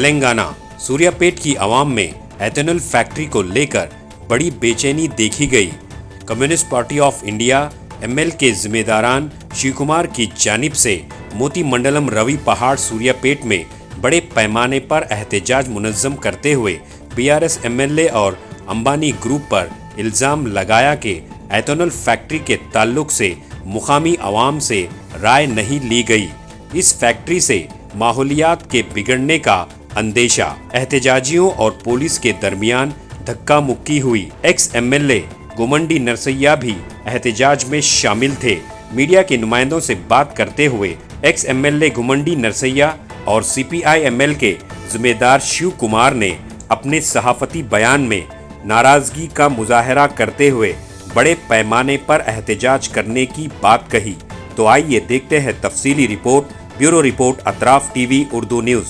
तेलंगाना सूर्यापेट की आवाम में ethanol factory को लेकर बड़ी बेचैनी देखी गई। Communist party of India ML के जिम्मेदारान शिव कुमार की जानिब से मोती मंडलम रवि पहाड़ सूर्यापेट में बड़े पैमाने पर एहतजाज मुनज़्ज़म करते हुए बीआरएस एमएलए और अंबानी ग्रुप पर इल्ज़ाम लगाया कि एथेनॉल फैक्ट्री के ताल्लुक से मुकामी आवाम से राय नहीं ली गई। इस फैक्ट्री से माहौलियात के बिगड़ने का अंदेशा। एहतजाजियों और पुलिस के दरमियान धक्का मुक्की हुई। एक्स एमएलए गुमंडी नरसैया भी एहतजाज में शामिल थे। मीडिया के नुमाइंदों से बात करते हुए एक्स एमएलए गुमंडी नरसैया और सीपीआई एमएल के जिम्मेदार शिव कुमार ने अपने सहाफती बयान में नाराजगी का मुजाहरा करते हुए बड़े पैमाने पर एहतजाज करने की बात कही। तो आइए देखते हैं तफसीली report. Bureau report Atraf TV Urdu news.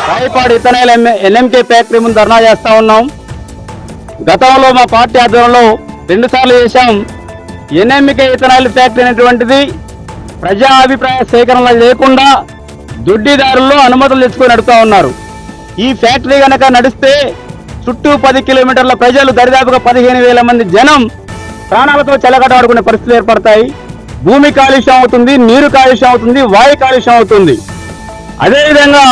Rayapadu ethanol NMK factory ముందు ధర్నా చేస్తా ఉన్నాం. గతంలో మా పార్టీ ఆధ్వర్యంలో 2 సార్లు చేశాం. ఎన్ఎంకే ఇథనాల్ ఫ్యాక్టరీ అనేటువంటిది ప్రజా అభిప్రాయ సేకరణ లేకుండా దొడ్డిదారుల్లో అనుమతులు తెచ్చుకొని నడుపుతా ఉన్నారు. ఈ ఫ్యాక్టరీ గనక నడిస్తే చుట్టూ 10 కిలోమీటర్ల ప్రజలు దరిదాపుగా 15,000 మంది జనం ప్రాణాలతో చెలగటాడుకునే పరిస్థితులు ఏర్పడతాయి. భూమి కాలుష్యం అవుతుంది, నీరు కాలుష్యం అవుతుంది, వాయు కాలుష్యం అవుతుంది. అదేవిధంగా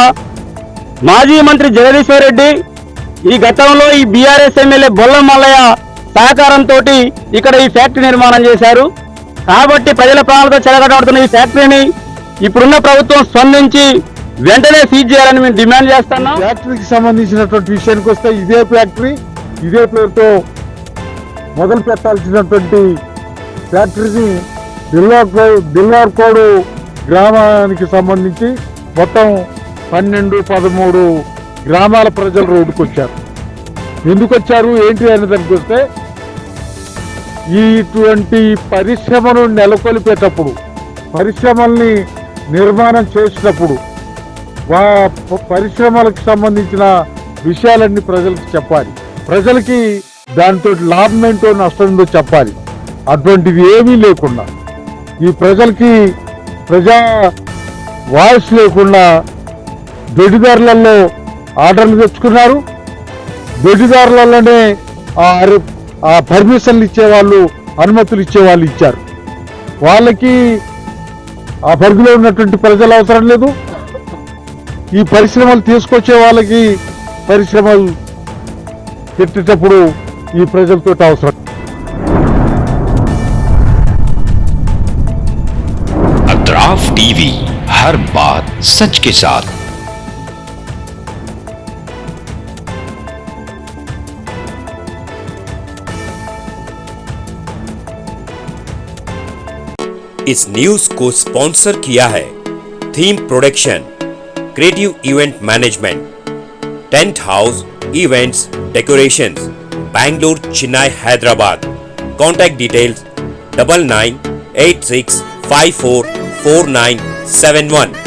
మాజీ మంత్రి జగదీశ్వర్ రెడ్డి ఈ గతంలో ఈ బీఆర్ఎస్ ఎమ్మెల్యే బొల్ల మల్లయ్య సహకారంతో ఇక్కడ ఈ ఫ్యాక్టరీ నిర్మాణం చేశారు. కాబట్టి ప్రజల ప్రాణాలతో చెలగటాడుతున్న ఈ ఫ్యాక్టరీని ఇప్పుడున్న ప్రభుత్వం స్పందించి వెంటనే సీజ్ చేయాలని మేము డిమాండ్ చేస్తున్నాం. ఫ్యాక్టరీకి సంబంధించినటువంటి విషయానికి వస్తే ఇదే ఫ్యాక్టరీ ఇదే పేరుతో మొదలు పెట్టాల్సినటువంటి ఫ్యాక్టరీని దిల్వార్కోడు గ్రామానికి సంబంధించి మొత్తం 12-13 గ్రామాల ప్రజలు రోడ్డుకు వచ్చారు. ఎందుకు వచ్చారు ఏంటి అనే దానికి వస్తే ఇటువంటి పరిశ్రమను నెలకొల్పేటప్పుడు, పరిశ్రమల్ని నిర్మాణం చేసినప్పుడు పరిశ్రమలకు సంబంధించిన విషయాలన్నీ ప్రజలకు చెప్పాలి. ప్రజలకి దాంతో లాభం ఏంటో నష్టం ఏంటో చెప్పాలి. అటువంటిది ఏమీ లేకుండా ఈ ప్రజలకి ప్రజా వాయిస్ లేకుండా దొడ్డిదారులలో ఆర్డర్లు తెచ్చుకున్నారు. దొడ్డిదారులలోనే ఆ పర్మిషన్లు ఇచ్చేవాళ్ళు, అనుమతులు ఇచ్చేవాళ్ళు ఇచ్చారు. వాళ్ళకి ఆ పరిధిలో ఉన్నటువంటి ప్రజలు అవసరం లేదు. ఈ పరిశ్రమలు తీసుకొచ్చే వాళ్ళకి పరిశ్రమలు పెట్టేటప్పుడు ఈ ప్రజలతో అవసరం. अतराफ टीवी, हर बात सच के साथ। इस न्यूज को स्पॉन्सर किया है theme production, creative event management, tent house events decorations, Bangalore, Chennai, Hyderabad. Contact details 9986544971।